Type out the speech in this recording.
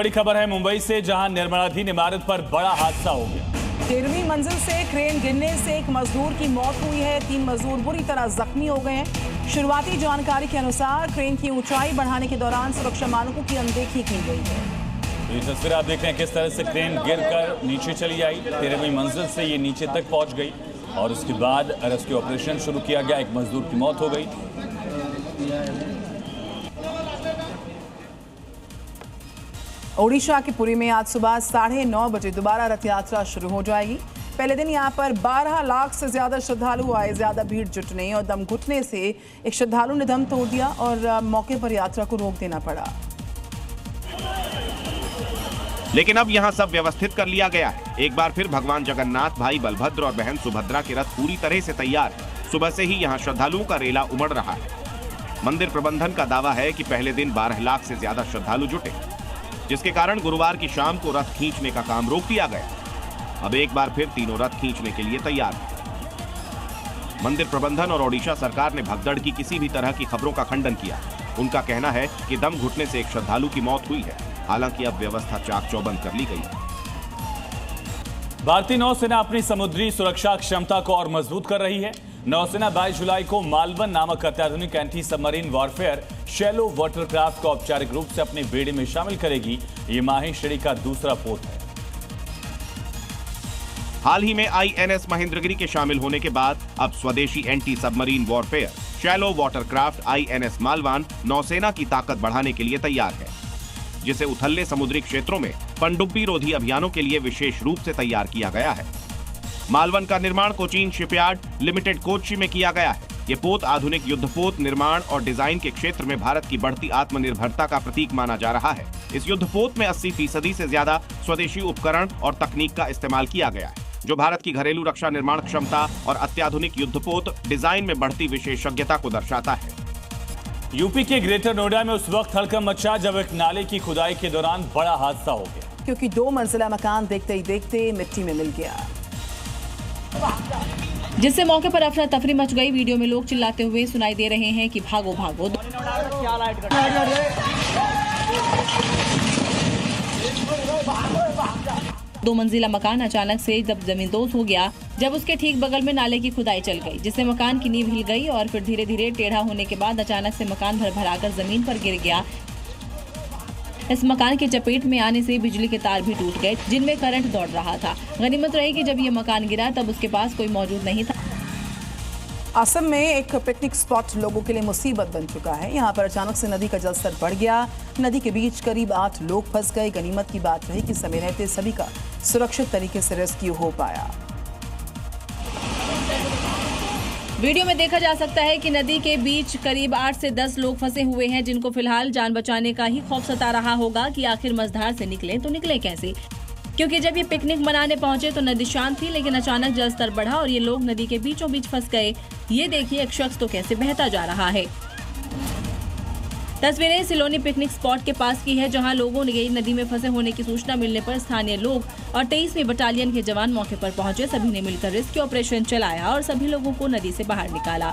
बड़ी खबर है मुंबई से, जहां निर्माणाधीन इमारत पर बड़ा हादसा हो गया। 13वीं मंजिल से क्रेन गिरने से एक मजदूर की मौत हुई है। 3 मजदूर बुरी तरह जख्मी हो गए हैं। शुरुआती जानकारी के अनुसार क्रेन की ऊंचाई बढ़ाने के दौरान सुरक्षा मानकों की अनदेखी की गई है। ये तस्वीर आप देख रहे हैं किस तरह से क्रेन गिरकर नीचे चली आई। 13वीं मंजिल से ये नीचे तक पहुंच गई और उसके बाद रेस्क्यू ऑपरेशन शुरू किया गया। एक मजदूर की मौत हो गई। ओडिशा के पुरी में आज सुबह 9:30 बजे दोबारा रथ यात्रा शुरू हो जाएगी। पहले दिन यहां पर 12 लाख से ज्यादा श्रद्धालु आए। ज्यादा भीड़ जुटने और दम घुटने से एक श्रद्धालु ने दम तोड़ दिया और मौके पर यात्रा को रोक देना पड़ा। लेकिन अब यहां सब व्यवस्थित कर लिया गया है। एक बार फिर भगवान जगन्नाथ, भाई बलभद्र और बहन सुभद्रा के रथ पूरी तरह से तैयार है। सुबह से ही यहां श्रद्धालुओं का रेला उमड़ रहा है। मंदिर प्रबंधन का दावा है कि पहले दिन 12 लाख से ज्यादा श्रद्धालु जुटे, जिसके कारण गुरुवार की शाम को रथ खींचने का काम रोक दिया गया। अब एक बार फिर तीनों रथ खींचने के लिए तैयार हैं। मंदिर प्रबंधन और ओडिशा सरकार ने भगदड़ की किसी भी तरह की खबरों का खंडन किया। उनका कहना है कि दम घुटने से एक श्रद्धालु की मौत हुई है। हालांकि अब व्यवस्था चाक चौबंद कर ली गई है। भारतीय नौसेना अपनी समुद्री सुरक्षा क्षमता को और मजबूत कर रही है। नौसेना 22 जुलाई को मालवन नामक अत्याधुनिक anti submarine warfare shallow watercraft को औपचारिक रूप से अपने बेड़े में शामिल करेगी। ये माही श्रेणी का दूसरा पोत है। हाल ही में INS महेंद्रगिरी के शामिल होने के बाद अब स्वदेशी anti submarine warfare shallow watercraft INS Malvan नौसेना की ताकत बढ़ाने के लिए तैयार है, जिसे उथले समुद्री क्षेत्रों में पनडुब्बी रोधी अभियानों के लिए विशेष रूप से तैयार किया गया है। मालवन का निर्माण कोचीन शिपयार्ड लिमिटेड कोच्चि में किया गया है। ये पोत आधुनिक युद्धपोत निर्माण और डिजाइन के क्षेत्र में भारत की बढ़ती आत्मनिर्भरता का प्रतीक माना जा रहा है। इस युद्धपोत में 80% से ज्यादा स्वदेशी उपकरण और तकनीक का इस्तेमाल किया गया है, जो भारत की घरेलू रक्षा निर्माण क्षमता और अत्याधुनिक युद्धपोत डिजाइन में बढ़ती विशेषज्ञता को दर्शाता है। यूपी के ग्रेटर नोएडा में उस वक्त हड़कंप मचा जब एक नाले की खुदाई के दौरान बड़ा हादसा हो गया, क्योंकि 2 मंजिला मकान देखते ही देखते मिट्टी में मिल गया, जिससे मौके पर अफरा तफरी मच गई। वीडियो में लोग चिल्लाते हुए सुनाई दे रहे हैं कि भागो भागो। 2 मंजिला मकान अचानक से जब जमींदोज हो गया, जब उसके ठीक बगल में नाले की खुदाई चल गई, जिससे मकान की नींव हिल गई और फिर धीरे धीरे टेढ़ा होने के बाद अचानक से मकान भरभराकर जमीन पर गिर गया। इस मकान की चपेट में आने से बिजली के तार भी टूट गए, जिनमें करंट दौड़ रहा था। गनीमत रही कि जब ये मकान गिरा तब उसके पास कोई मौजूद नहीं था। असम में एक पिकनिक स्पॉट लोगों के लिए मुसीबत बन चुका है। यहाँ पर अचानक से नदी का जलस्तर बढ़ गया। नदी के बीच करीब 8 लोग फंस गए। गनीमत की बात रही कि समय रहते सभी का सुरक्षित तरीके से रेस्क्यू हो पाया। वीडियो में देखा जा सकता है कि नदी के बीच करीब 8 से 10 लोग फंसे हुए हैं, जिनको फिलहाल जान बचाने का ही खौफ सता रहा होगा कि आखिर मझधार से निकले तो निकले कैसे, क्योंकि जब ये पिकनिक मनाने पहुंचे तो नदी शांत थी, लेकिन अचानक जलस्तर बढ़ा और ये लोग नदी के बीचों बीच फंस गए। ये देखिए एक शख्स तो कैसे बहता जा रहा है। तस्वीरें सिलोनी पिकनिक स्पॉट के पास की है, जहां लोगों ने नदी में फंसे होने की सूचना मिलने पर स्थानीय लोग और 23वीं बटालियन के जवान मौके पर पहुंचे। सभी ने मिलकर रेस्क्यू ऑपरेशन चलाया और सभी लोगों को नदी से बाहर निकाला।